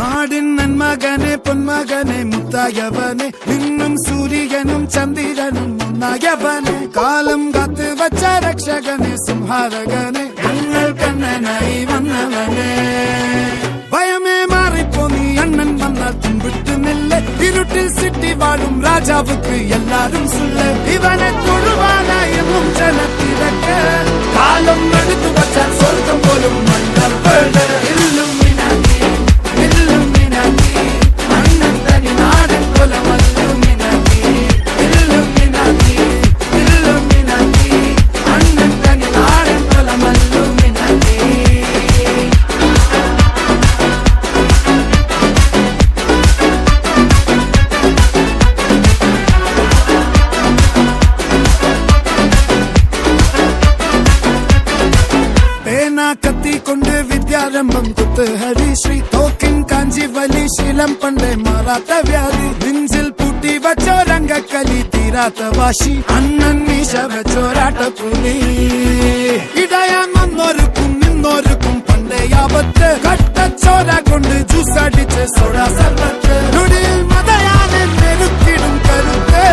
നാടിൻ നന്മകനെ പൊന്മകനെ മുത്തായവനെ നിന്നും സൂര്യനും ചന്ദ്രനും ഒന്നായവനെ കാലം കാത്ത് വച്ച രക്ഷകനെ സംഹാരകനെ ഞങ്ങൾ കണ്ണനായി വന്നവനെ ഭയമേ മാറിപ്പോ നീ അണ്ണൻ വന്നാൽ തുമ്പിട്ട് നില്ല ഇരുട്ടിൽ സിറ്റി വാഴും രാജാവുക്ക് എല്ലാരും സുല്ല ഇവനെ തൊഴുവാനായെന്നും ജനത്തിരക്ക് കാലം എടുത്തു വച്ചാൽ സ്വർഗം പോലും മണ്ണപ്പേട് കത്തിക്കൊണ്ട് വിദ്യാരംഭം കുത്ത് ഹരിശ്രീ തോക്കിൻ കാഞ്ചി വലി ശീലം പണ്ടേ മാറാത്ത വ്യാധി നെഞ്ചിൽ പൂട്ടി വച്ചോരംഗക്കലി തീരാത്ത വാശി അണ്ണൻ മീശ വെച്ചോരാട്ട പുലി ഇടയാൻ വന്നോർക്കും നിന്നോർക്കും പണ്ടേ ആപത്ത് കട്ടച്ചോര കൊണ്ട് ജ്യൂസ് അടിച്ച് സോഡ സർവത്ത് നൊടിയിൽ മതയാനെ നെരുക്കിടും കരുത്ത്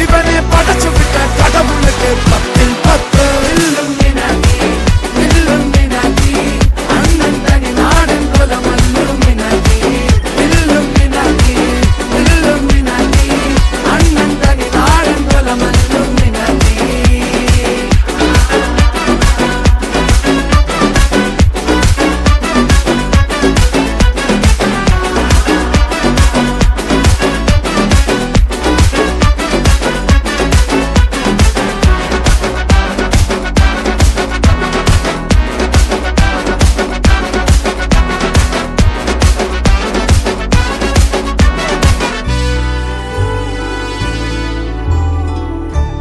ഇവനെ പടച്ചു വിട്ട കടവുളക്ക് 10-10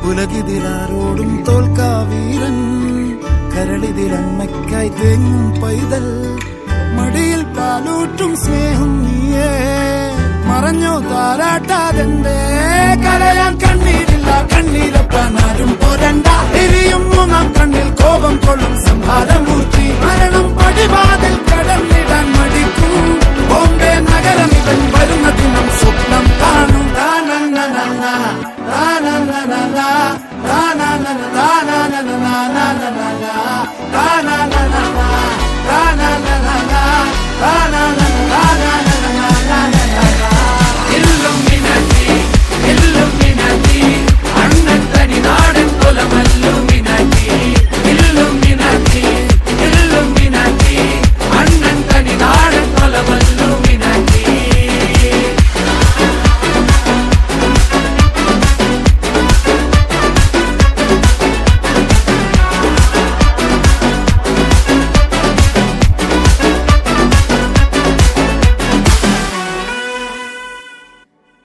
ഉലകിതിലാരോടും തോൽക്കാ വീരൻ കരളിതിലമ്മയ്ക്കായി തേങ്ങും പൈതൽ മടിയിൽ പാലൂട്ടും സ്നേഹം നീയേ മറഞ്ഞോ താരാട്ടാതെന്തേ കരയാൻ കണ്ണീരില്ല കണ്ണീരപ്പാനാരും പോരണ്ട എരിയും മൂന്നാം കണ്ണിൽ കോപം കൊള്ളും സംഹാരമൂർത്തി മരണം പടിവാതിൽ കടന്നിടാൻ മടിക്കും ബോംബെ നഗരം ഇവൻ വരുന്ന ദിനം